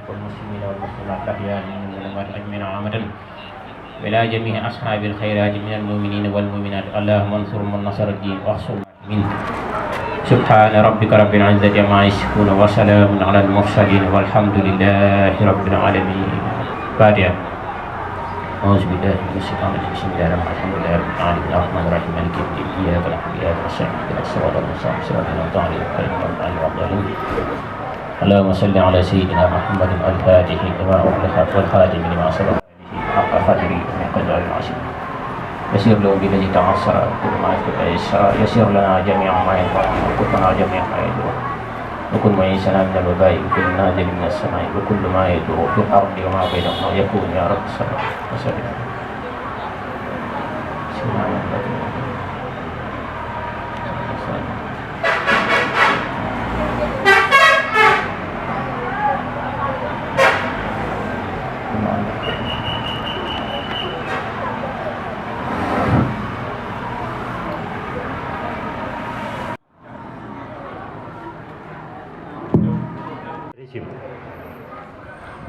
والمسلمين والمسلمات الأحياء منهم والأموات أجمعين عامة وإلى جميع أصحاب الخيرات من المؤمنين والمؤمنات اللهم انصر من نصر الدين واحصر منه سبحان ربك رب العزة عما يصفون وسلام على المرسلين والحمد لله رب العالمين. فاتحة. أعوذ بالله من الشيطان الرجيم بسم الله الرحمن الرحيم الحمد لله رب العالمين الرحمن الرحيم مالك يوم الدين إياك نعبد وإياك نستعين اهدنا الصراط المستقيم صراط الذين أنعمت عليهم غير المغضوب عليهم ولا الضالين. اللهم صل على سيدنا محمد الفاتح لما أغلق والخاتم لما سبق حق قدره من قدر العظيم. يسير له بالذي تعصر كل ما يسير لنا جميع ما ينفعنا وكفنا جميع ما يدور وكل ما يسنا من الوباء وكل نازل من السماء وكل ما يدور في الأرض وما بينهما يكون يا رب صل وسلم.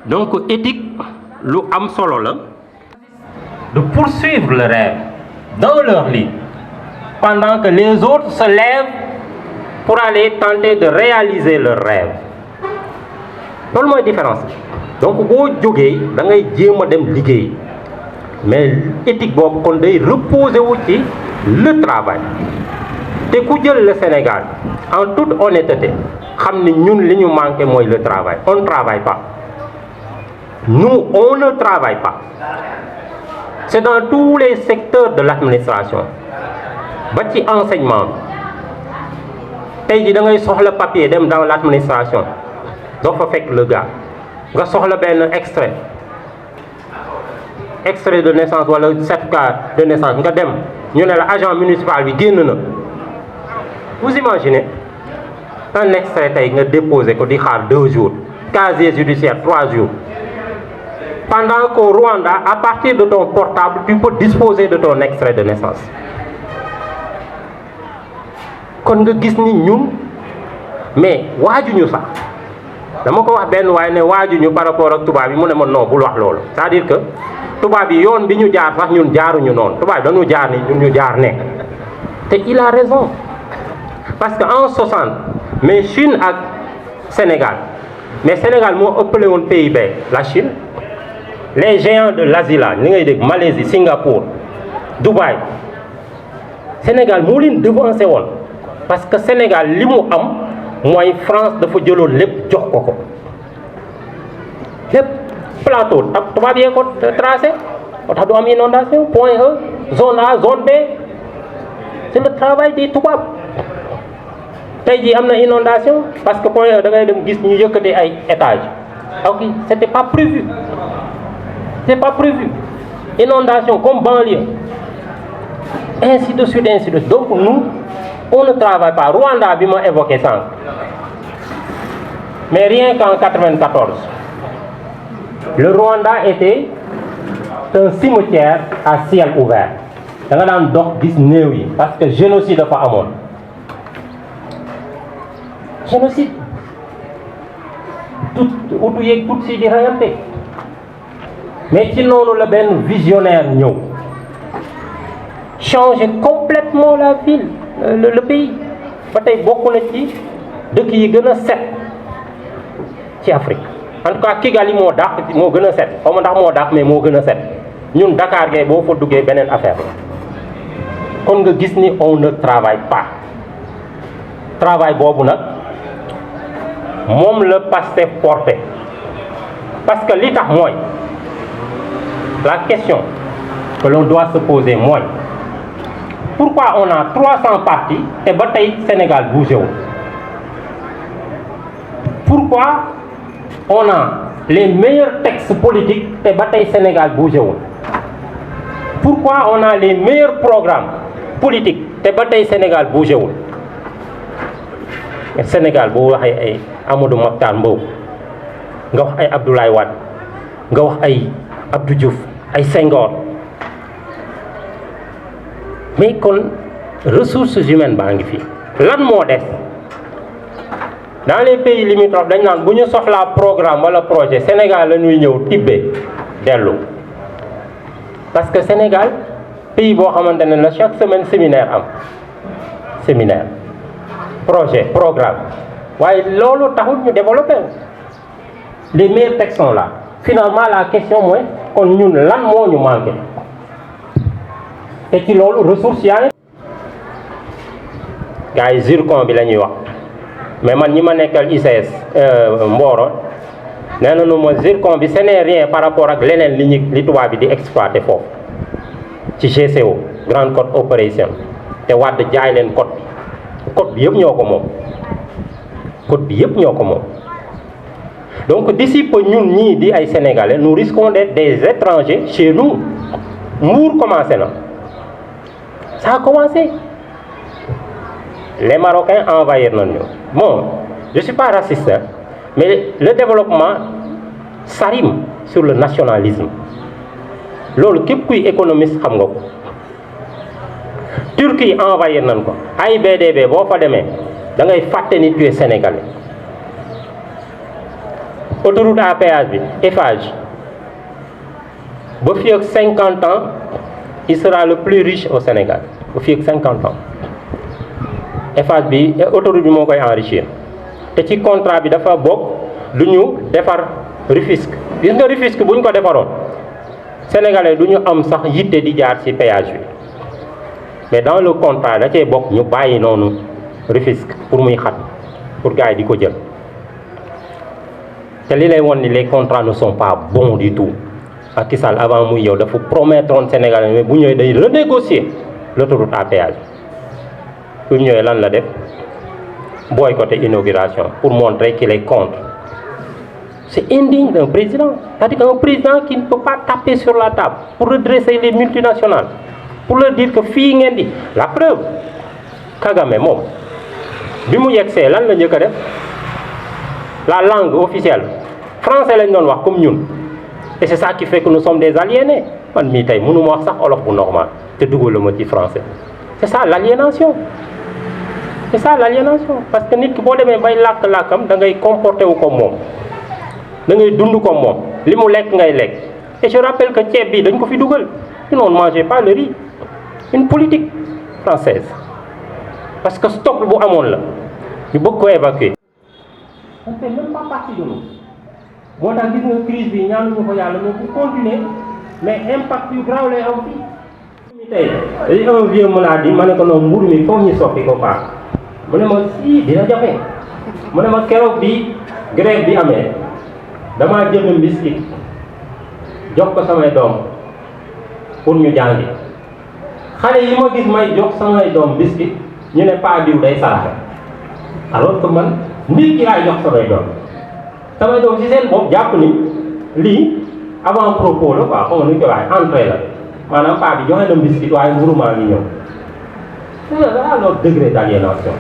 Donc éthique lu am solo la de poursuivre le rêve dans leur lit pendant que les autres se lèvent pour aller tenter de réaliser leur rêve loolu mooy différence donc boo jógee da ngay jéem a dem liggéey mais éthique boobu kon day reposer wu ci le travail te ku jël le Sénégal en toute honnêteté xam ni ñun li ñu manqué mooy le travail on ne travaille pas. Nous, on ne travaille pas. C'est dans tous les secteurs de l'administration. Ba ci enseignement tey ji da ngay soxla papier dem dans l'administration doo fa fekk le gars nga soxla benn extrait de naissance wala certificat de naissance nga dem ñu ne la agent municipal bi génn na. Vous imaginez un extrait tey nga déposé ko di xaar 2 jours casier judiciaire 3 jours. Pendant qu'au Rwanda, à partir de ton portable, tu peux disposer de ton extrait de naissance. Kon nga gis ni ñun mais waajuñu sax dama ko wax benn waaye ne waajuñu par rapport ak tubaab yi mu ne ma non bul wax loolu c'est-à-dire que tubaab yi yoon bi ñu jaar sax ñun jaaruñu noonu tubaab yi dañu jaar ni ñun ñu jaar ne te il a raison parce que en 60 mais Chine ak Sénégal mais Sénégal moo ëppale woon PIB la Chine. Les géants de l'Asie là ni ngay dégg Malaisie Singapour Dubaï Sénégal moo leen devancé woon parce que Sénégal li mu am mooy France dafa jëloon lépp jox ko lépp plateau tubaab yee ko tracé moo tax du am inondation point E zone A zone B c'est le travail des tubaab tey jii am na inondation parce que point E da ngay dem gis ñu yëkkati ay étages ok c'était pas prévu. C'est pas prévu. Inondation comme banlieue. Ainsi de suite, ainsi de suite. Donc nous, on ne travaille pas. Rwanda bi ma évoqué ça. Mais rien qu'en 94, le Rwanda était un cimetière à ciel ouvert. Da nga daan dox gis néew yi parce que génocide dafa amoon. Génocide. Tout utu yeeg tout si di rayante. Mais ci noonu la benn visionnaire ñëw changer complètement la ville le pays ba tey bokk na ci dëkk yi gën a set ci Afrique en tout cas Kigali moo dàq moo gën a set xaw ma ndax moo dàq mais moo gën a set ñun Dakar gay boo fa duggee beneen affaire la kon nga gis ni on ne travaille pas travail boobu nag moom la Pastef porté parce que li tax mooy la question que l'on doit se poser mooy pourquoi on a 300 partis te ba tey Sénégal bougé wu pourquoi on a les meilleurs textes politiques te ba tey Sénégal bougé wu pourquoi on a les meilleurs programmes politiques te ba tey Sénégal bougé wu Sénégal boo waxee ay Amadou Mahtar Mbow nga wax ay Abdoulaye Wade nga wax ay Abdou Diouf ay Senghor mais kon ressources humaines baa ngi fi lan moo des dans les pays limitrophes dañ naan bu ñu soxlaa programme wala projet Sénégal la ñuy ñëw tibbe dellu parce que Sénégal pays boo xamante ne la chaque semaine séminaire am séminaire projet programme waaye loolu taxul ñu développé les meilleurs textes sont là finalement la question mooy kon ñun lan moo ñu manqué te ci loolu ressources yaa ngi gars yi zircon bi la ñuy wax mais man ñi ma nekkal ICS Mboro nee nañu ma zircon bi ce n'est rien par rapport ak leneen li tubaab bi di exploité foofu ci GCO Grande Côte Opération te Wade jaay leen côte bi yëpp ñoo ko moom côte bi yëpp ñoo ko moom donc d'ici peu ñun ñii di ay sénégalais nous risquons d'être des étrangers chez nous. Mbour commencé na ça a commencé les Marocains envahir nañu bon je suis pas raciste hein, mais le développement s'arrime sur le nationalisme loolu képp kuy économiste xam nga ko Turquie envahir nañ ko AIBD boo fa demee da ngay fàtte ni tu es sénégalais autoroute à péage bi Eiffage ba fii ak 50 ans il sera le plus riche au Sénégal ba fii ak 50 ans Eiffage bi autoroute bi moo koy enrichir te ci contrat bi dafa bokk du ñu defar Rufisque gis nga Rufisque bu ñu ko defaroon sénégalais du ñu am sax yitte di jaar ci péage bi mais dans le contrat da cee bokk ñu bàyyi noonu Rufisque pour muy xat pour gars yi di ko jël te li lay won ni les contrats ne sont pas bons du tout Macky Sall avant muy yow dafa promettre woon sénégalais mais bu ñëwee day renégocier l'autoroute à péage bu ñëwee lan la def boycotté inauguration pour montrer qu'il est contre. C'est indigne d'un président. C'est-à-dire qu'un président qui ne peut pas taper sur la table pour redresser les multinationales, pour leur dire que fii ngeen di la preuve Kagame moom bi mu yegsee lan la njëkk a def la langue officielle français lañ doon wax comme ñun et c'est ça qui fait que nous sommes des aliénés man mii tey mënu ma wax sax olof bu normal te dugalu ma ci français c'est ça l'aliénation. C'est ça l'aliénation parce que nit ki boo demee bay làkk-làkkam da ngay comporté wu comme moom da ngay dund comme moom li mu lekk ngay lekk et je rappelle que ceeb bi dañ ko fi dugal sinon on ne mangeait pas le riz une politique française parce que stock bu amoon la ñu bëgg ko évacuer. on fait même pas partie de nous moo tax gis nga crise bi ñaanuñu ko yàlla mais bu continuer mais impact yu grave lay am fii. tey dañuy un vieux me l'a dit ma ne ko noonu mburu mi foog ñu soppi ko baax. mu ne ma si dina jafe mu ne ma keroog bi grève bi amee damaa jënd biscuit jox ko samay doom pour ñu jàngi xale yi ma gis may jox samay doom biscuit ñu ne pas diw day saraxe alors que man nit ki laay jox samay doom ci seen bopp jàpp ni lii avant propos la quoi xam nga nu ñu koy waxee entrée la maanaam pas bi joxe na biscuit waaye mburu maa ngi ñëw c'est leur degré d'aliénation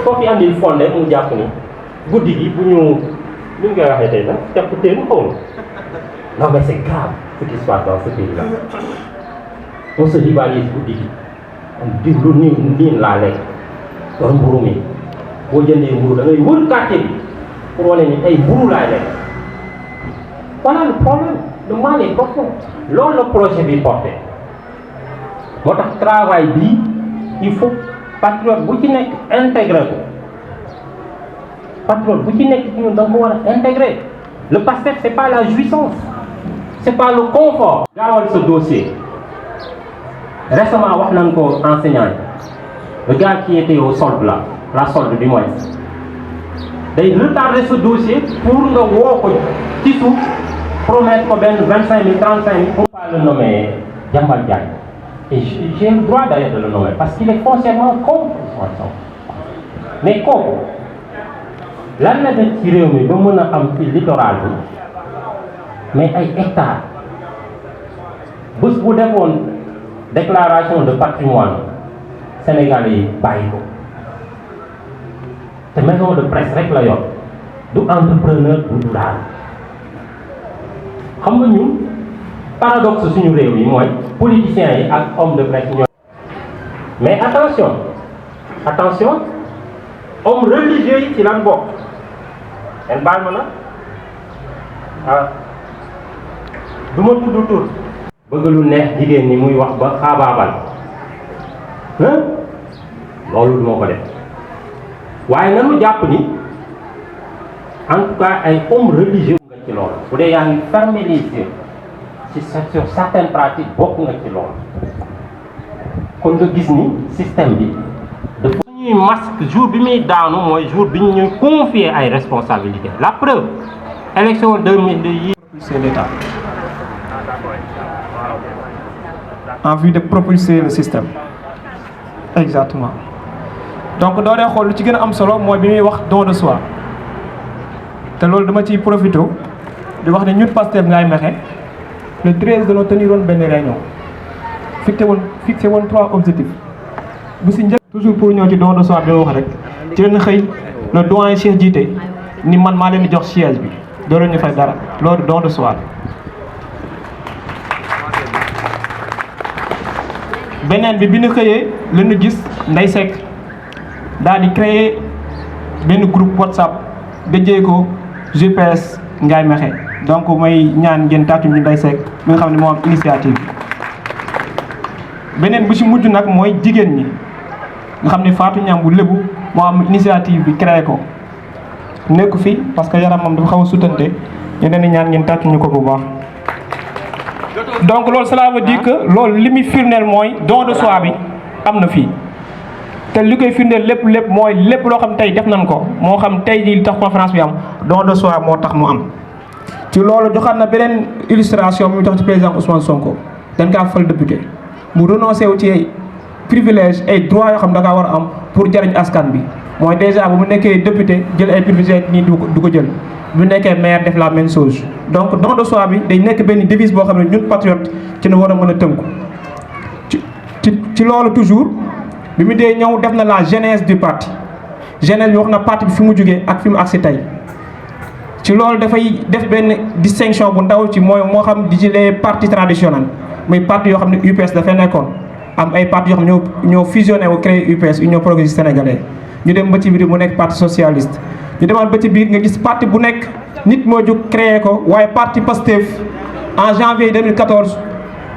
foofu yi andil fondé mu jàpp ni guddi gi bu ñu ñu koy waxee tey nag tepp teen xaw ma non mais c'est grave ce qui se passe dans ce pays là on se rivalise guddi gi diw lu niin laa lekk war mburu mi boo jëndee mburu da ngay wër quartier bi pour wane ni tey mburu laa lekk voilà le problème le mal est profond loolu la projet bi porté moo tax travail bi il faut patriote bu ci nekk intégré ko patriote bu ci nekk ci ñun da nga ko war a intégré le PASTEF c'est pas la jouissance c'est pas le confort. gaawal ce dossier récemment wax nañ ko enseignant le gars qui était au solde là la solde du moins day retarder ce dossier pour nga woo ko ci suuf promettre ko benn 25 000 35 000 pour pas le nommer Diambal Diagne. Et j'ai le droit d'ailleurs de le nommer parce qu'il est foncièrement contre Ousmane Sonko mais kooku lan la def ci réew mi ba mën a am ci littoral bi mais ay hectares bés bu defoon déclaration de patrimoine sénégalais yi bàyyi ko te maison de presse rek la yor du entrepreneur du daal xam nga ñun paradoxe suñu réew yi mooy politiciens yi ak hommes de presse ñoo mais attention homme religieux yi ci lan bokk en baal ma na du ma tudd tur bëgg lu neex jigéen ñi muy wax ba xaabaabal loolu du ma ko def waaye nanu jàpp ni en tout cas ay homme religieux nga ci loolu bu dee yaa ngi fermer les yeux sur certaines pratiques bokk nga ci loolu kon nga gis ni système bi dafa ñuy masque jour bi muy daanu mooy jour bi ñuy confier ay responsabilités la preuve élection 2002 yi c'est l'État en vue de propulser le système exactement donc doo dee xool lu ci gën a am solo mooy bi muy wax don de soi te loolu dama ciy profité di wax ne ñun Pastef Ngaye Mékhé le 13 dañoo teniroon benn réunion fixé woon 3 objectifs bu si njëkk toujours pour ñëw ci don de soi bi ma wax rek ci leen xëy le doyen Cheikh jiite ni man maa leen di jox siège bi doo leen ñu fay dara loolu don de soi beneen bi ñu xëyee la ñu gis Ndeye Seck daal di créer benn groupe WhatsApp dëjee ko GPS Ngaye Mékhé donc may ñaan ngeen tàccu ñu Ndeye Seck mi nga xam ne moo am initiative beneen bu ci mujj nag mooy jigéen ñi nga xam ne Fatou Niang bu lébu moo am initiative bi créé ko nekku fi parce que yaram moom dafa xaw a sutante ñu leen di ñaan ngeen tàccu ñu ko bu baax. donc loolu cela veut dire que loolu li muy firndeel mooy don de soi bi am na fii te li koy firndeel lépp mooy lépp loo xam tey def nañ ko moo xam tey jii li tax conférence bi am don de soi moo tax mu am. ci loolu joxaat na beneen illustration bi mu tax ci président Ousmane Sonko dañ kaa fal député mu renoncé wu ci ay privilèges ay droits yoo xam da ngaa war a am pour jariñ askan bi mooy déjà bu mu nekkee député jël ay privilèges nii du ko jël. bu nekkee maire def la même chose donc don de soi bi day nekk benn devise boo xam ne ñun patriote ci na war a mën a tënku ci loolu toujours bi mu dee ñëw def na la genèse du parti genèse bi wax na parti bi fi mu jógee ak fi mu agsi tey ci loolu dafay def benn distinction bu ndaw ci mooy moo xam di ci les partis traditionnels muy parti yoo xam ne UPS dafay nekkoon am ay parti yoo xam ne ñoo fusionné wu créé UPS Union progressiste sénégalaise ñu dem ba ci biir mu nekk parti socialiste ñu demaat ba ci biir nga gis parti bu nekk nit moo jóg créé ko waaye parti Pastef en janvier 2014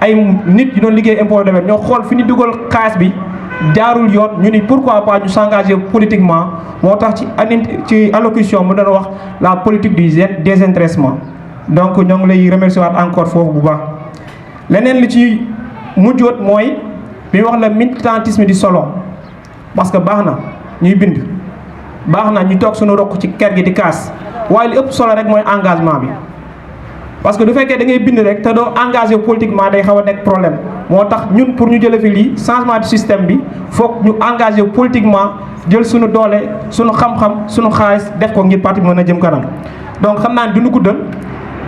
ay nit yu doon liggéey impôt domaine ñoo xool fi ñu dugal xaalis bi jaarul yoon ñu ni pourquoi pas ñu s'engager politiquement moo tax ci allocution mu doon wax la politique du désintéressement donc ñoo ngi lay remercier waat encore foofu bu baax. leneen li ci mujjoot mooy bi wax la militantisme di solo parce que baax na ñuy bind. baax na ñu toog suñu rokk ci kër gi di kaas waaye li ëpp solo rek mooy engagement bi parce que du fekkee da ngay bind rek te doo engagé politiquement day xaw a nekk problème moo tax ñun pour ñu jëlee fi lii changement du système bi foog ñu engagé politiquement jël suñu doole suñu xam-xam suñu xaalis def ko ngir parti bi mën a jëm kanam. donc xam naa ne duñu guddal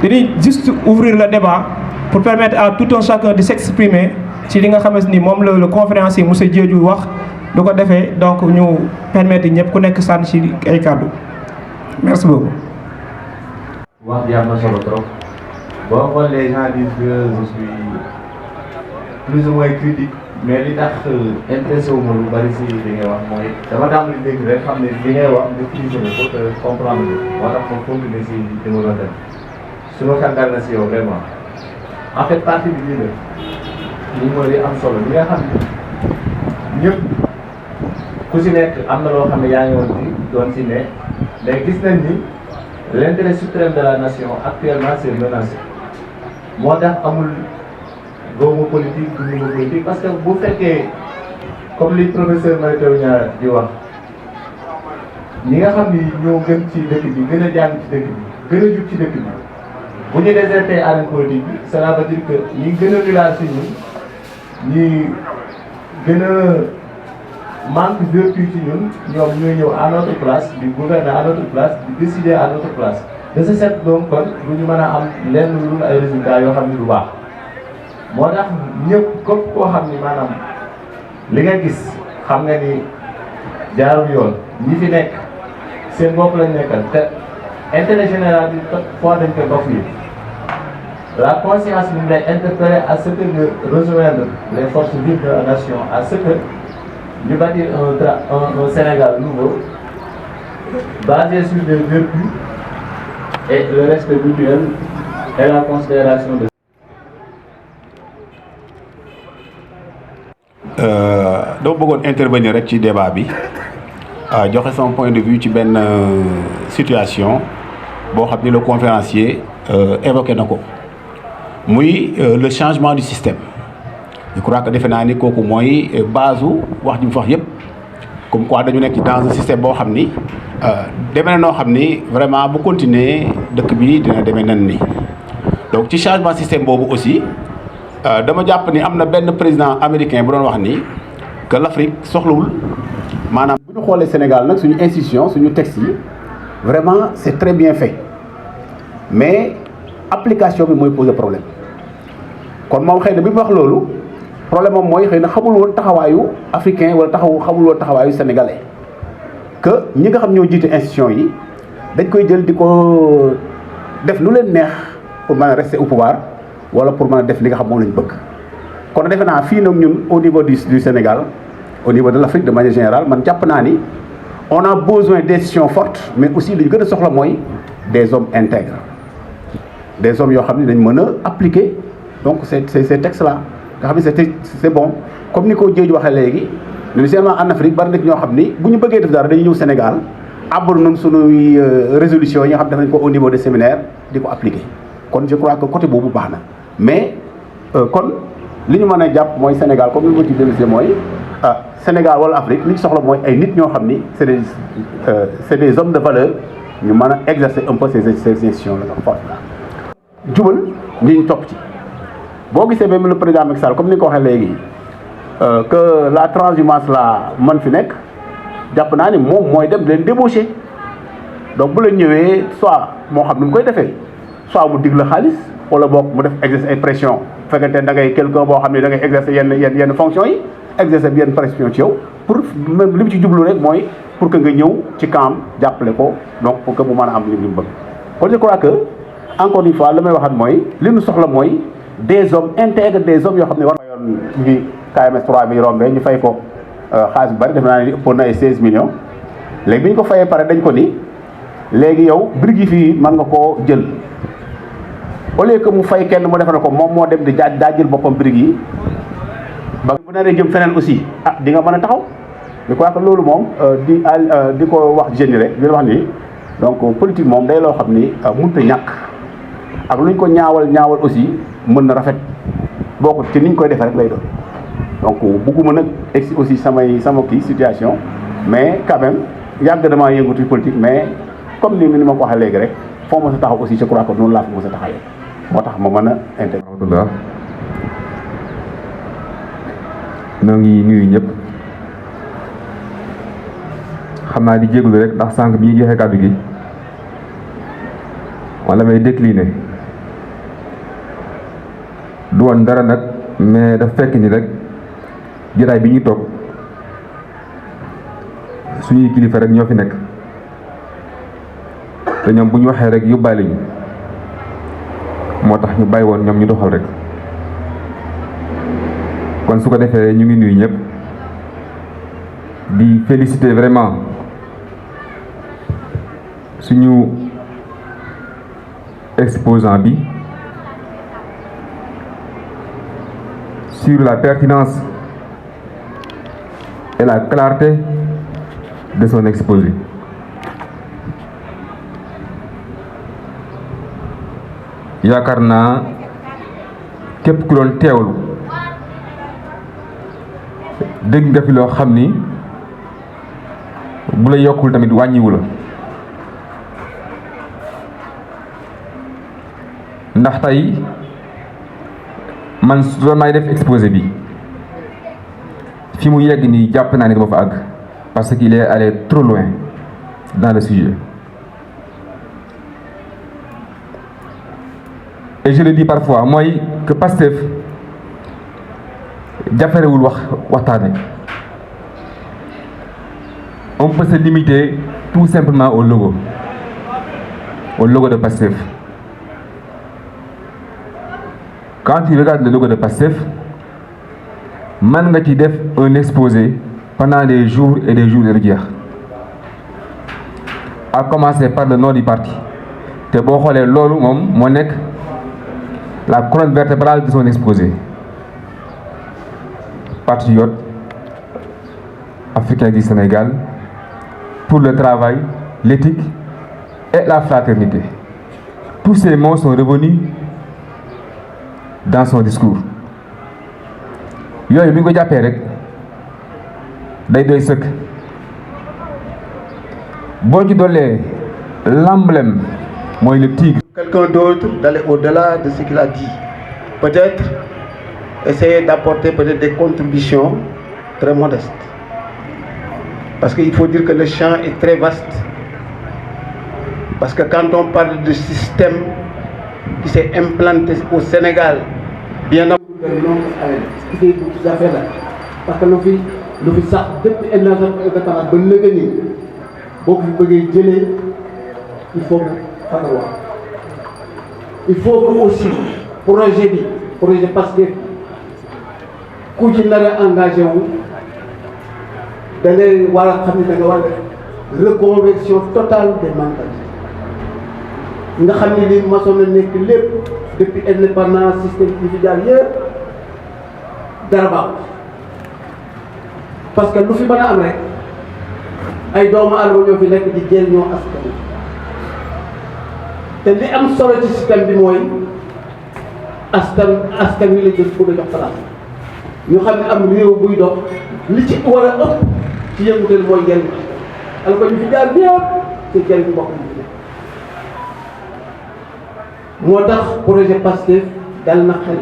dañuy juste ouvrir le débat pour permettre à tout un chacun de s'exprimer ci li nga xamante ni moom la le conférencier monsieur Diédhiou wax. du ko defee donc ñu permettre ñëpp ku nekk sànni ci ay kàddu merci beaucoup. wax ji am na solo trop boo xoolee les gens disent que je suis plus ou moins critique mais li tax intéressé wu ma lu bari si li ngay wax mooy dama daan li dégg rek xam ne li ngay wax maîtriser na ko te comprendre moo tax ma continuer si développé suñu xel dal na si yow vraiment en fait partie bi lii la lii mooy li am solo li nga xam ne ñëpp. ku si nekk am na loo xam ne yaa ngi woon ci doon si ne mais gis nañ ni l'intérêt suprême de la nation actuellement c'est menacé moo tax amul góomu politique dunduma politique parce que bu fekkee comme li professeur Mary Teuw Niane di wax ñi nga xam ni ñoo gën ci dëkk bi gën a jàng ci dëkk bi gën a jub ci dëkk bi bu ñu déserté arène politique bi cela veut dire que ñi gën a village si ñun ñi gën a manque vertu ci ñun ñoom ñooy ñëw à notre place di gouverner à notre place di décider à notre place de ce fait donc kon du ñu mën a am lenn lu ay résultats yoo xam ni du baax moo tax ñëpp képp koo xam ni maanaam li nga gis xam nga ni jaarul yoon ñi fi nekk seen bopp lañ nekkal te intérêt général bi fois dañ koy dox yi la conscience bi lay interpeller à ce que ñu rejoindre les forces vives de la nation à ce que ñu bâtir un Sénégal nouveau basé sur les vertus et le respect mutuel et la considération de. dama bëggoon intervenir rek ci débat bi joxe son point de vue ci benn situation boo xam ni le conférencier évoqué na ko muy le changement du système. Je crois que defe naa ni kooku mooy base wax ji mu wax yëpp comme quoi dañu nekk dans un système boo xam ni demee na noo xam ni vraiment bu continuer dëkk bi dina demee nan ni donc ci changement système boobu aussi dama jàpp ni am na benn président américain bu doon wax ni que l'Afrique soxlawul maanaam bu ñu xoolee Sénégal nag suñu institution suñu texte yi vraiment c'est très bien fait mais application bi mooy poser problème kon moom xëy na bi mu wax loolu problème moom mooy xëy na xamul woon taxawaayu africain wala xamul woon taxawaayu sénégalais que ñi nga xam ñoo jiite institution yi dañ koy jël di ko def lu leen neex pour mën a rester au pouvoir wala pour mën a def li nga xam moom lañ bëgg. kon defe naa fii nag ñun au niveau du Sénégal au niveau de l'Afrique de manière générale man jàpp naa ni on a besoin d'institutions fortes mais aussi li ñu gën a soxla mooy des hommes intègres des hommes yoo xam ne dañ mën a appliquer donc ces textes là nga xam ne c'est bon comme ni ko Diedhiou waxee léegi ñun seulement en Afrique bari na ñoo xam ni bu ñu bëggee def dara dañuy ñëw Sénégal àbbal nañ suñuy résolution yi nga xam def nañ ko au niveau des séminaires di ko appliquer kon je crois que côté boobu baax na mais kon li ñu mën a jàpp mooy Sénégal comme ni ma ci dellusee mooy Sénégal wala Afrique li ñu soxla mooy ay nit ñoo xam ni c'est des hommes de valeur ñu mën a exercer un peu ces institutions là forte jubal ñi ñu topp ci boo gisee même le président Macky Sall comme ni nga ko waxee léegi que la transhumance la man fi nekk jàpp naa ni moom mooy dem leen débaucher donc bu leen ñëwee soit moo xam ni mu koy defee soit mu dig la xaalis wala boog mu def exercer ay pression fekkente da ngay quelqu'un boo xam ne da ngay exercer yenn fonction yi exercer yenn pression ci yow pour même li mu ci jublu rek mooy pour que nga ñëw ci camp jàppale ko donc pour que mu mën a am li mu bëgg. kon je crois que encore une fois li may waxaat mooy li ñu soxla mooy des hommes intègres des hommes yoo xam ne war na yoon ngi KMS 3 bi rombee ñu fay ko xaalis bu bari def naa ne ëppoon na ay 16 millions léegi bi ñu ko fayee pare dañ ko ni léegi yow briques yi fii mën nga koo jël au lieu que mu fay kenn mu defal ko moom moo dem di jël boppam briques yi ba bu naree jëm feneen aussi di nga mën a taxaw je crois que loolu moom di ko wax jeunes yi rek di wax ni donc politique moom day loo xam ni mënut a ñàkk ak lu ñu ko ñaawal aussi mën na rafet boo ko ci ni ñu koy defee rek lay doon donc bugguma nag egsi aussi sama situation mais quand même yàgg damaa yëngatu politique mais comme ni ma ko waxee léegi rek foo ma sa taxaw aussi je crois que noonu laa fa ma sa taxawee moo tax ma mën a intégrer. rahmatullah noo ngi nuyu ñëpp xam naa di jégalu rek ndax sànq bi ñuy joxe kàddu gi wala may décliner du woon dara nag mais daf fekk ni rek jotaay bi ñu toog suñuy kilifa rek ñoo fi nekk te ñoom bu ñu waxee rek yóbbaale ñu moo tax ñu bàyyi woon ñoom ñu doxal rek kon su ko defee ñu ngi nuyu ñëpp di féliciter vraiment suñu exposant bi sur la pertinence et la clarté de son exposé. yaakaar naa képp ku doon teewlu dégg nga fi loo xam ni bu la yokkul tamit wàññiwu la ndax tey man su doon may def exposé bi fi mu yegg nii jàpp naa ni dama fa àgg parce qu'il est allé trop loin dans le sujet. Et je le dis parfois mooy que Pastef jafarewul waxtaane. On peut se limiter tout simplement au logo de Pastef. Quand tu regardes le logo de Pastef mën nga ci def un exposé pendant des jours et des jours et des jeex à commencer par le nom du parti. te boo xoolee loolu moom moo nekk la colonne vertébrale de son exposé. Patriote africain du Sénégal pour le travail, l'éthique et la fraternité. Tous ces mots sont revenus dans son discours. yooyu bi ñu ko jàppee rek day doy sëkk boo ci doolee l'emblème mooy le tigre. Quelqu'un d'autre d'aller au-delà de ce qu'il a dit. Peut-être essayer d'apporter peut-être des contributions très modestes. Parce qu'il faut dire que le champ est très vaste. Parce que quand on parle de système qui s'est implanté au Sénégal, bien avant ces affaires-là, parce que lu fi sax depuis indépendance ba léegi nii boo ko fi bëggee jëlee il faut que fagaruwaat. Il faut que aussi projet Pastef ku ci nar a engagé wu da ngay war a xam ne da nga war a reconversion totale des mentalités nga xam ne li maçon na nekk lépp depuis indépendance système bi fi jaar yëpp dara baaxul parce que lu fi mën a am rek ay doomu aadama ñoo fi nekk di jëriñoo askan wi te li am solo ci système bi mooy askan wi la jël bëgg a jox place ñu xam ne am réew buy dox li ci war a ëpp ci yëngutel mooy njëriñ alors que ñu fi jaar ñëpp te njëriñ bokk ñu fi moo tax projet Pastef dal na xel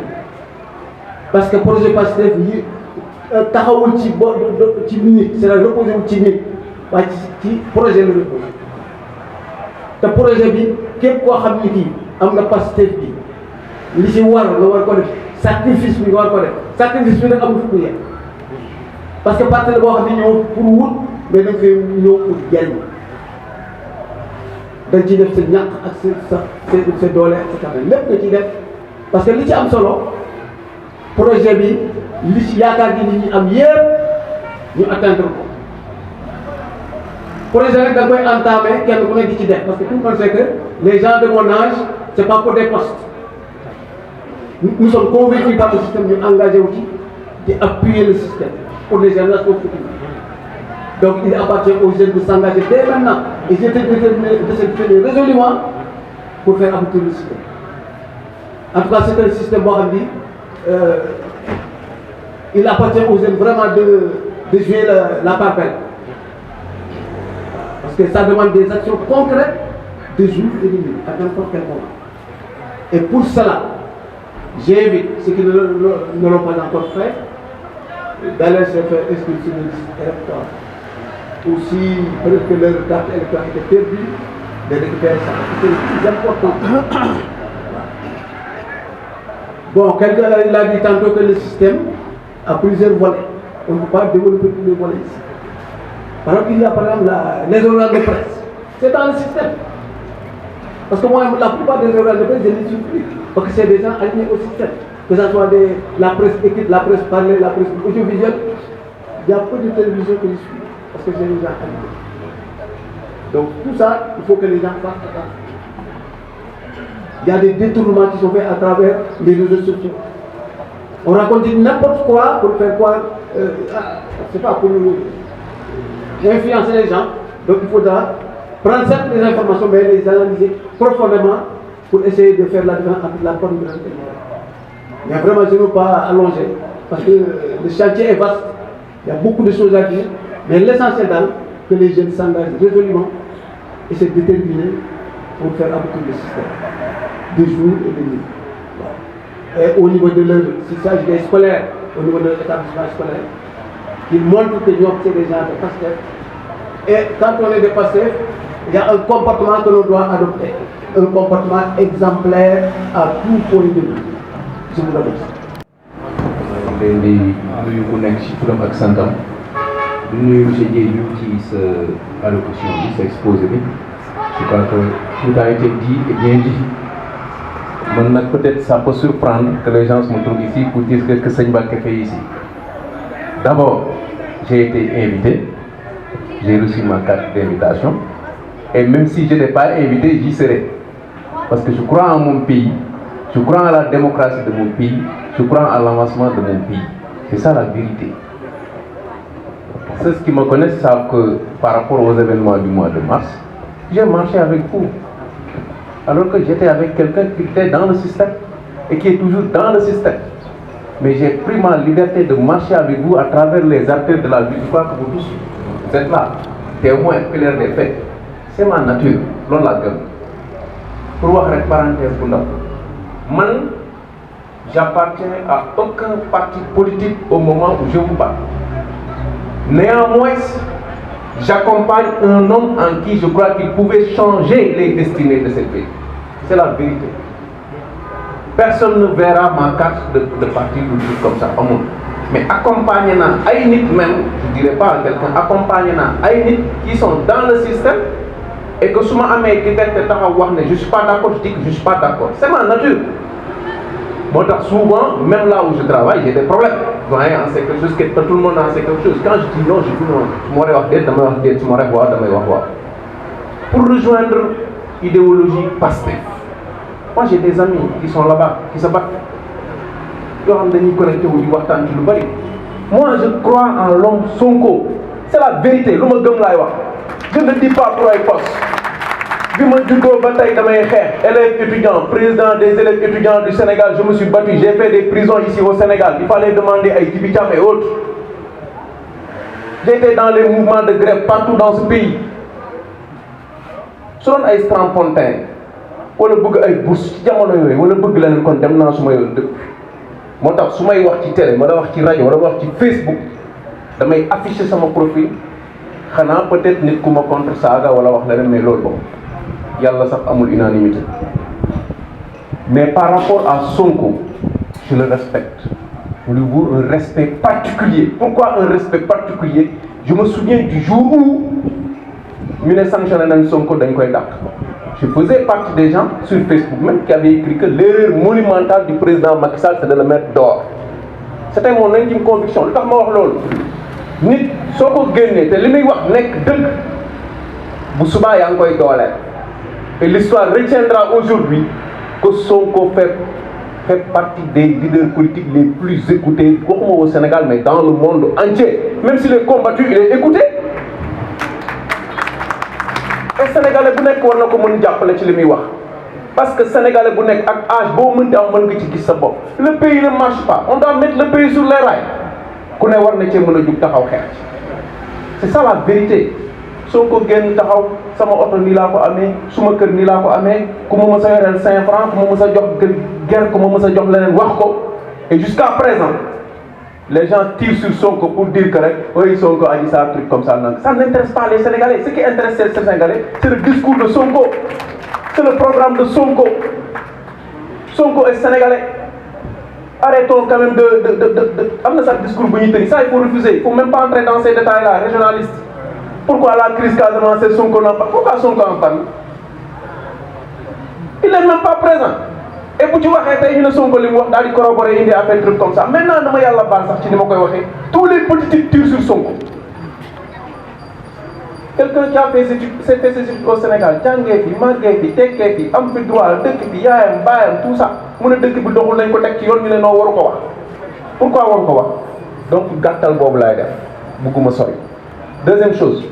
parce que projet Pastef yi taxawul ci nit c'est-à-dire reposé wul ci nit waaye ci projet la reposé te projet bi képp koo xam ni kii am nga Pastef bi li ci war nga war ko def sacrifice bi nga war ko def sacrifice bi nag amul fu mu yem parce que parti la boo xam ne ñëw pour wut mais da nga fay ñëw pour jariñ dañ ciy def sa ñàkk ak sa doole ak sa tamit lépp nga ciy def parce que li ci am solo projet bi li ci yaakaar gi nit ñi am yépp ñu atteindre ko projet rek da koy entamer kenn ku nekk di ci def parce que tout le monde sait que les gens de mon âge c'est pas pour des postes nous sommes convaincus par le système ñu engagé wu ci di appuyer le système pour les générations futures donc il appartient aux jeunes de s'engager dès maintenant et j'étais déterminé de se déterminer résolument pour faire aboutir le système en tout cas c'est un système boo xam ni il appartient aux jeunes vraiment de jouer la part belle parce que ça demande des actions concrètes de jour et de nuit à n'importe quel moment et pour cela j'invite ceux qui ne l'ont pas encore fait d'aller se faire inscrire sur le liste électorale ou si peut-être que leur carte électorale était perdue de récupérer ça c'est le plus important. Bon, quelqu'un a dit tantôt que le système a plusieurs volets. On ne peut pas développer tous les volets ici. Par exemple, il y a par exemple les organes de presse. C'est dans le système. Parce que moi, la plupart des organes de presse, je les suis plus. Parce que c'est des gens alignés au système. Que ce soit la presse écrite, la presse parlée, la presse audiovisuelle. Il y a peu de télévision que je suis. Parce que c'est des gens alignés. Donc tout ça, il faut que les gens fassent attention. Il y a des détournements qui sont faits à travers les réseaux sociaux. On raconte n'importe quoi pour faire quoi, c'est pas pour influencer les gens. Donc il faudra prendre certaines informations mais les analyser profondément pour essayer de faire la différence entre la bonne et la mauvaise. Mais vraiment je ne veux pas allonger parce que le chantier est vaste. Il y a beaucoup de choses à dire. Mais l'essentiel d'elle, que les jeunes s'engagent résolument et se déterminer pour faire aboutir le système. De jour et de nuit. Et au niveau de leur, s'il s'agit des scolaires, au niveau de l'établissement scolaire, qu'ils montrent que nous sommes des gens de Pastef. Et quand on est de Pastef, il y a un comportement que l'on doit adopter. Un comportement exemplaire à tout point de vue. Je vous remercie. leen di nuyu ku nekk ci turam ak santam di nuyu monsieur Diédhiou ci sa allocution bi sa exposé bi je crois que tout a été dit et bien dit. Man nag peut-être ça peut surprendre que les gens me trouvent ici pour dire que Seigne Mbacké fait ici. D'abord, j'ai été invité, j'ai reçu ma carte d'invitation Et même si je n'ai pas invité, j'y serai. Parce que je crois en mon pays, je crois en la démocratie de mon pays, je crois en l'avancement de mon pays. C'est ça la vérité. Ceux qui me connaissent savent que par rapport aux événements du mois de mars, j'ai marché avec vous. Alors que j'étais avec quelqu'un qui était dans le système et qui est toujours dans le système. Mais j'ai pris ma liberté de marcher avec vous à travers les artères de la vie. Je crois que vous tous, vous êtes là, témoins clairs des faits. C'est ma nature, loolu la gëm. Pour wax rek parenthèse bu ndaw man j'appartiens à aucun parti politique au moment où je vous parle. Néanmoins, j'accompagne un homme en qui je crois qu'il pouvait changer les destinées de ce pays. C'est la vérité. Personne ne verra ma carte de parti ou truc comme ça, au monde. Mais accompagner ay nit même, je dirais pas à quelqu'un, accompagner ay nit qui sont dans le système et que si je ne suis pas d'accord, je dis que je ne suis pas d'accord. C'est ma nature. Moi, souvent, même là où je travaille, j'ai des problèmes. Vous voyez, on sait quelque chose, que tout le monde en sait quelque chose. Quand je dis non, je dis non. Pour rejoindre l'idéologie PASTEF, moi j'ai des amis qui sont là-bas, qui se battent. Moi je crois en l'homme Sonko. C'est la vérité. Je ne le dis pas pour un poste. Élève étudiant, président des élèves étudiants du Sénégal, je me suis battu, j'ai fait des prisons ici au Sénégal. Il fallait demander à Djibicham et autres. J'étais dans les mouvements de grève partout dans ce pays. Sur un Strapontin, wala bëgg ay bourse ci jamono yooyu wala bëgg leneen kon dem naa suma yoon dëkk moo tax su may wax ci télé wala wax ci rajo wala wax ci Facebook damay afficher sama profil xanaa peut-être nit ku ma contre saaga wala wax leneen mais loolu bon yàlla sax amul unanimité mais par rapport à Sonko je le respecte. Je lui voue un respect particulier. Pourquoi un respect particulier? Je me souviens du jour où ñu ne sanctionné nañ Sonko dañ koy dàq. Je faisais partie des gens sur Facebook même qui avaient écrit que l'erreur monumentale du président Macky Sall c'est de le mettre dehors. C'était mon intime conviction. Lu tax ma wax loolu nit soo ko génnee te li muy wax nekk dëgg bu subaa yaa ngi koy dooleel. Et l'histoire retiendra aujourd'hui que Sonko fait partie des leaders politiques les plus écoutés, pas au Sénégal mais dans le monde entier. Même s'il est combattu, il est écouté. Et Sénégalais bu nekk war na ko mën jàppale ci li muy wax parce que Sénégalais bu nekk ak âge boo mënti am mën nga ci gis sa bopp. Le pays ne marche pas, on doit mettre le pays sur les rails. Ku ne war na cee mën a jug taxaw xeex. C'est ça la vérité. Soo ko génn taxaw sama oto nii laa ko amee suma kër nii laa ko amee ku ma mës a yoreel 5 francs ku ma mës a jox guerre ku ma mës a jox leneen wax ko et jusqu'à présent les gens tirent sur Sonko pour dire que rek oui Sonko a dit ça un truc comme ça non ça n'intéresse pas les Sénégalais. Ce qui intéresse les Sénégalais c'est le discours de Sonko, c'est le programme de Sonko. Sonko est Sénégalais. Arrêtons quand même de am na sax discours bu ñuy tënk ça il faut refuser. Il faut même pas entrer dans ces détails là régionalistes. Pourquoi la crise Casamance c'est Sonko n'en parle? Pourquoi Sonko en parle? Il n'est même pas présent. Et bu ci waxee tey ñu ne Sonko li mu wax daal di corroborer indi affaire truc comme ça maintenant dama yàlla baal sax ci ni ma koy waxee tous les politiques tirent sur Sonko. Quelqu'un qui a fait ses études au Sénégal jàngee fi màggee fi tekkee fi am fi droit dëkk bi yaayam baayam tout ça mu ne dëkk bi doxul nañ ko teg ci yoon ñu ne noo waru ko wax. Pourquoi waru ko wax? Donc gàttal boobu laay def bugguma sori. Deuxième chose,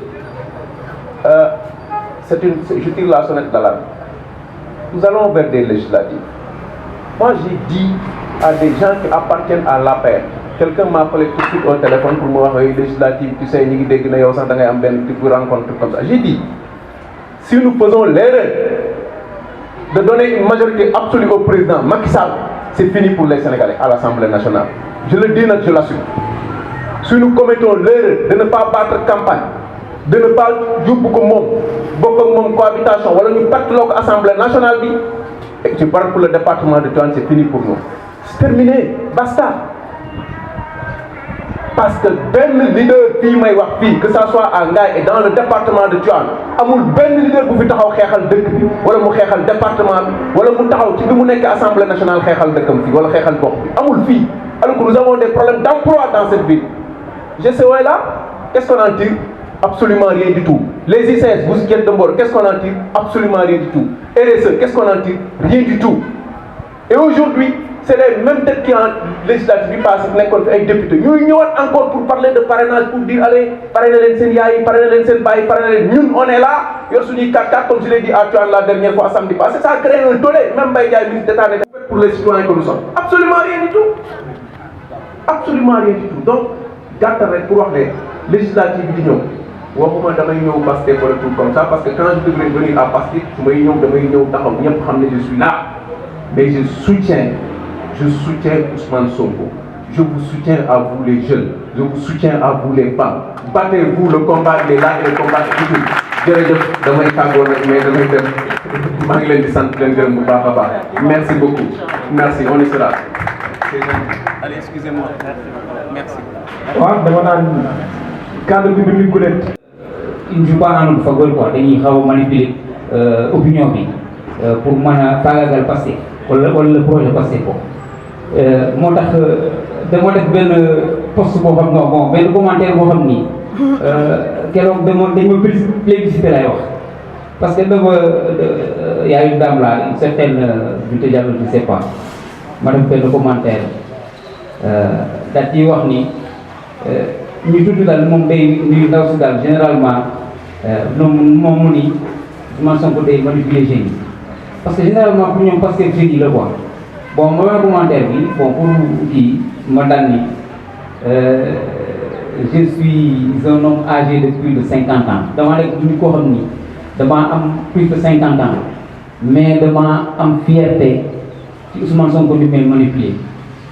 je tire la sonnette d'alarme. Nous allons vers des législatives. Moi, j'ai dit à des gens qui appartiennent à l'APR, quelqu'un m'a appelé tout de suite au téléphone pour me dire législative, tu sais, nous avons rencontre comme ça. J'ai dit, si nous faisons l'erreur de donner une majorité absolue au président Macky Sall, c'est fini pour les Sénégalais à l'Assemblée nationale. Je le dis, je l'assume. Si nous commettons l'erreur de ne pas battre campagne, de ne pas jouer beaucoup de cohabitation, ou nous battons l'Assemblée nationale, je parle pour le département de Tivaouane, c'est fini pour nous. C'est terminé, basta. Parce que ben leader qui may wax fi que ça soit à Ngaye et dans le département de Tivaouane amul ben leader bu fi taxaw xéxal dëkk bi wala mu xéxal département bi wala mu taxaw ci bi mu nekk assemblée nationale xéxal dëkkam fi wala xéxal gox bi amul fi alors que nous avons des problèmes d'emploi dans cette ville. GCO est là, qu'est-ce qu'on en tire? Absolument rien du tout. Les ICS, vous êtes de Mboro, qu'est-ce qu'on en tire? Absolument rien du tout. RSE, qu'est-ce qu'on en tire? Rien du tout. Et aujourd'hui, c'est les mêmes têtes qui en législative passent avec les députés. Nous encore pour parler de parrainage, pour dire allez, parrainer les Séniaï, parrainer les Sénbaï, parrainer les... Nous, on est là, il y a souligné 4 comme je l'ai dit à toi la dernière fois samedi passé, ça a créé un tollé, même Baïga, ministre d'État, pour les citoyens que nous sommes. Absolument rien du tout. Absolument rien du tout. Donc, garde pour voir les législatives d'union. Waxuma damay ñëw Pastef wala tout comme ça parce que quand je devrais venir à Pastef su may ñëw damay ñëw taxaw ñëpp xam ne je suis là mais je soutiens Ousmane Sonko, je vous soutiens à vous les jeunes, je vous soutiens à vous les femmes. Battez-vous, le combat il est là et le combat est toujours. Jërëjëf damay tàggoo nag mais damay dem maa ngi leen di sant leen gërëm bu baax a baax merci beaucoup merci on y sera. Allez excusez-moi merci. waaw dama naan cadre bi du gulet. il ne joue pas en notre faveur quoi dañuy xaw a manipuler opinion bi pour mën a faagaagal Pastef wala le projet Pastef ko moo tax dama def benn post boo xam non bon benn commentaire boo xam ni keroog dañ ma plébiscité lay wax parce que dafa y a une dame là une certaine Binta Diallo je sais pas ma def benn commentaire daal di wax ni ñu tudd daal moom day nuyu ndaw si daal généralement moom mu ni Ousmane Sonko day manipuler jeunes yi parce que généralement pour ñoom parce que jeunes yi la quoi bon ma wax commentaire bi bon pour kii ma daan ni je suis un homme âgé de plus de 50 ans dama nekk ñu ko xam ni dama am plus de 50 ans mais dama am fierté ci Ousmane Sonko ni may manipuler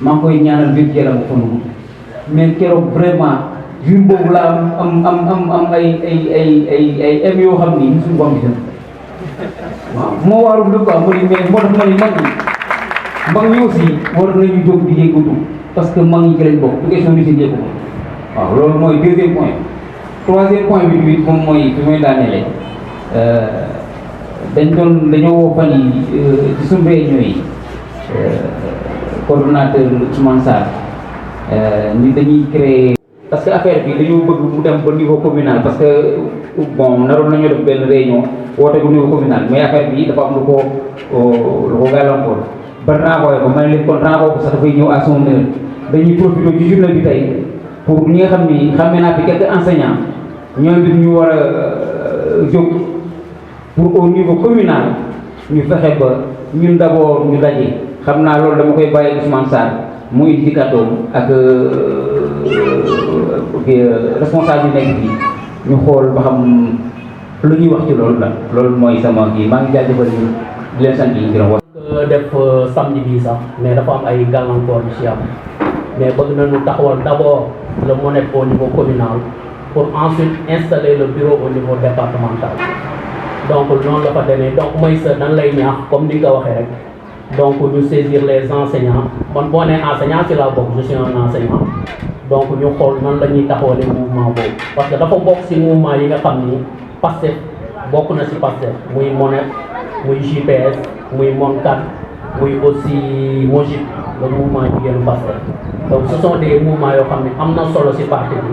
maa ngi koy ñaanal wér gu yaram fonu mais keroog vraiment jour boobu la am ay m yoo xam ni suñu bopp bi waaw moo warul lépp quoi mais moo tax ma ni mag ñi aussi war nañu jóg di yëngatu parce que mag ñi ci lañ bokk du question ni seen yëngu waaw loolu mooy deuxième point. Troisième point bi tamit moom mooy fi may daanelee dañoo woo fan yi ci suñu réunion yi coordonnateur Ousmane Sarr ni dañuy créer parce que affaire bi dañoo bëgg mu dem ba niveau communal parce que bon naroon nañoo def benn réunion woote bu niveau communal mais affaire bi dafa am lu ko gàllankoor ba renvoyé ko ma ne leen kon renvoyé ko sax dafay ñëw à son heure dañuy profité ci journée bi tey pour ñi nga xam ni xamee naa fi quelques enseignants ñoom it ñu war a jóg pour au niveau communal ñu fexe ba ñun d'abord ñu daje xam naa loolu dama koy bàyyi Ousmane Sarr mu indi ci kàddoom ak responsable yi nekk fii ñu xool ba xam lu ñuy wax ci loolu la loolu mooy sama kii maa ngi jaajëfal ñu di leen sant yi gërëm wax def samedi bii sax mais dafa am ay gàllankoor yu ci am mais bëgg nañu taxawal d'abord le MONEP au niveau communal pour ensuite installer le bureau au niveau départemental donc noonu la fa demee donc mooy sa dañ lay ñaax comme ni nga ko waxee rek donc ñu saisir les enseignants man boo nee enseignant ci laa bokk je suis un enseignant donc ñu xool nan la ñuy taxawalee mouvement boobu parce que dafa bokk ci mouvement yi nga xam ni Pastef bokk na ci Pastef muy MONEP muy JPS muy MONCAD muy aussi MOJIP le mouvement jigéenu Pastef donc ce sont des mouvements yoo xam ne am na solo ci parti bi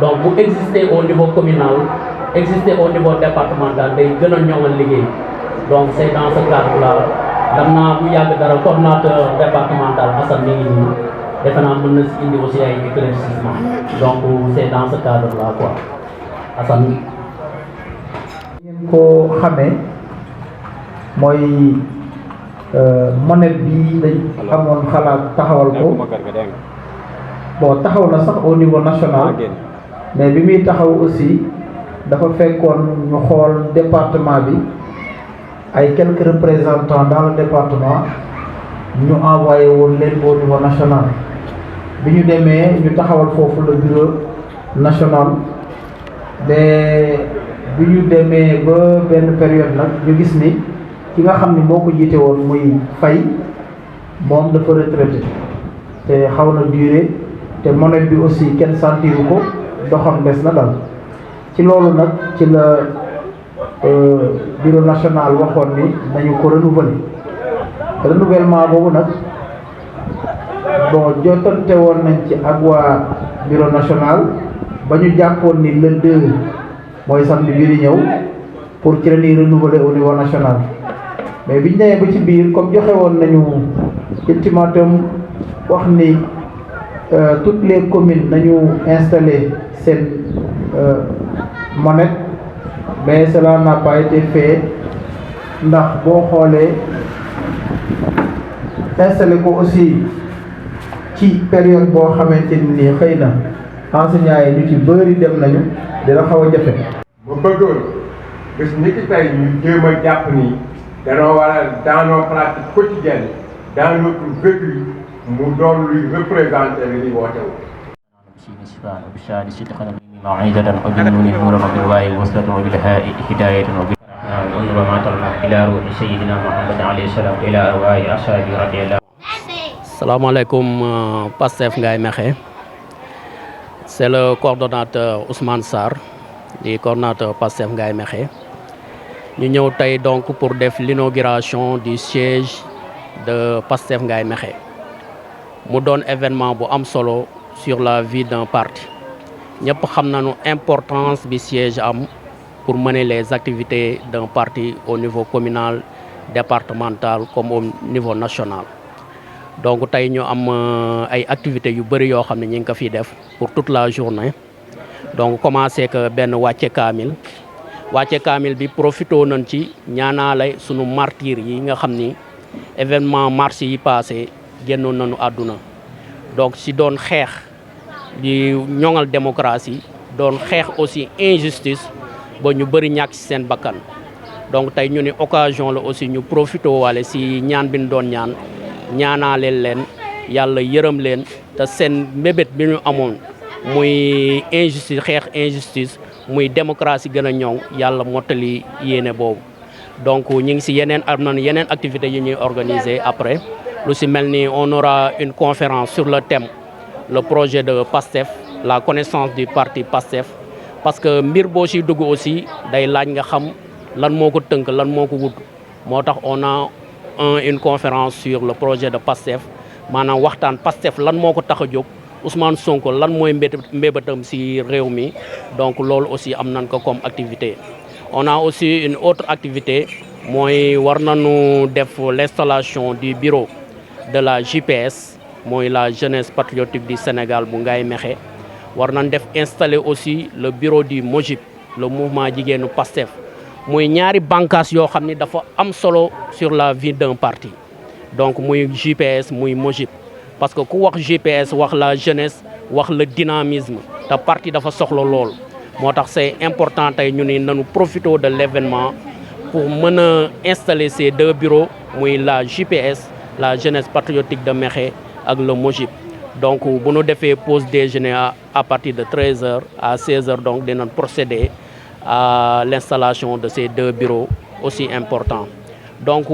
donc bu exister au niveau communal exister au niveau départemental day gën a ñoŋal liggéey donc c'est dans ce cadre là dam naa bu yàgg dara coordonnateur départemental Assane mi ngi nii defe naa mën na ci indi aussi ay éclaircissement donc c'est dans ce cadre là quoi Assane. ngeen ko xamee mooy MONEP bi dañ amoon xalaat taxawal ko bon taxaw na sax au niveau national mais bi muy taxaw aussi dafa fekkoon ñu xool département bi ay quelques représentants dans le département ñu envoyé woon leen au niveau national bi ñu demee ñu taxawal foofu le bureau national mais bi ñu demee ba benn période nag ñu gis ni ki nga xam ni moo ko jiite woon muy Faye moom dafa retraité te xaw na duré te MONEP bi aussi kenn sentiru ko doxam des na dal ci loolu nag ci la bureau national waxoon ni nañu ko renouveler renouvellement boobu nag bon jotante woon nañ ci ak waa bureau national ba ñu jàppoon ni le 2 mooy samedi bii di ñëw pour ci la ñuy renouveler au niveau national mais biñ demee ba ci biir comme joxe woon nañu ultimatum wax ni toutes les communes nañu installer seen monnaie mais cela n'a pas été fait ndax boo xoolee installé ko aussi ci période boo xamante ni xëy na enseignants yi ñu ci bëri dem nañu dina xaw a jafe. ba bëggoon bés ni ki tey ñu jéem a jàpp ni danoo war a dans nos pratiques quotidiennes dans notre vécu mu doon luy représenter li ñuy woote wu. وبالشهادة صدقا موعظة وبالنون نورا وبالواي وصلة وبالهاء هداية وبالنور ما طلع إلى روح سيدنا محمد عليه السلام إلى أرواح أصحابه رضي الله. Salaamaaleykum Pastef Ngaye Mékhé. C'est le coordonnateur Ousmane Sarr, le coordonnateur Pastef Ngaye Mékhé. Nous sommes ici donc pour l'inauguration du siège de Pastef Ngaye Mékhé. Mu doon événement bu am solo sur la vie d'un parti. Ñëpp xam nañu importance bi siège am pour mener les activités d'un parti au niveau communal, départemental comme au niveau national. Donc tey ñu am ay activités yu bëri yoo xam ne ñu ngi ko fiy def pour toute la journée. Donc commencé que benn wàcce kaamil bi profité nañ ci ñaanaale sunu martyr yi nga xam ni événement mars yi passé génnoon nañu àdduna. Donc si doon xeex di ñoŋal démocratie doon xeex aussi injustice ba ñu bëri ñàkk ci seen bakkan. Donc tey ñu ni occasion la aussi ñu profité waale si ñaan bi ñu doon ñaanaaleel leen yàlla yërëm leen te seen mbébét bi ñu amoon muy injustice xeex injustice muy démocratie gën a ñoŋ yàlla mottali yéene boobu. Donc ñu ngi si yeneen am nañu yeneen activités yi ñuy organiser après lu si mel ni on aura une conférence sur le thème le projet de PASTEF la connaissance du parti PASTEF parce que mbir boo siy dugg aussi day laaj nga xam lan moo ko tënk lan moo ko wut moo tax on a une conférence sur le projet de PASTEF maanaam waxtaan PASTEF lan moo ko tax a jóg Ousmane Sonko lan mooy mbébétam si réew mi donc loolu aussi am nañ ko comme activité. On a aussi une autre activité mooy war nañu def l'installation du bureau de la JPS mooy la jeunesse patriotique du Sénégal bu Ngaye Mékhé war nañ def installer aussi le bureau du MOJIP le mouvement jigéenu PASTEF muy ñaari bànqaas yoo xam ni dafa am solo sur la vie d'un parti donc muy JPS muy MOJIP parce que ku wax JPS wax la jeunesse wax le dynamisme te parti dafa soxla lool moo tax c'est important tey ñu ni nañu profiter de l'événement pour mën a installer ces deux bureaux muy la JPS la jeunesse patriotique de Mékhé ak le MOJIP donc bu ñu defee pause déjeuner à partir de 13h à 16h donc dinañ procéder à l'installation de ces deux bureaux aussi importants. Donc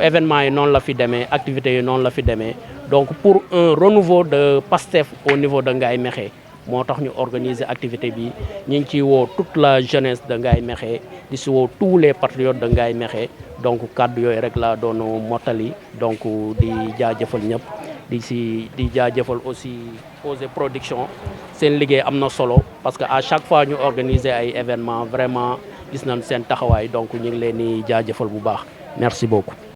événement yi noonu la fi demee activités yi noonu la fi demee donc pour un renouveau de PASTEF au niveau de Ngaye Mékhé moo tax ñu organiser activité bi ñu ngi ciy woo toute la jeunesse de Ngaye Mékhé di si woo tous les patriotes de Ngaye Mékhé donc kàddu yooyu rek laa doon mottali donc di jaajëfal ñëpp di jaajëfal aussi Osez Production seen liggéey am na solo parce que à chaque fois ñu organiser ay événements vraiment gis nañ seen taxawaay donc ñu ngi leen di jaajëfal bu baax merci beaucoup.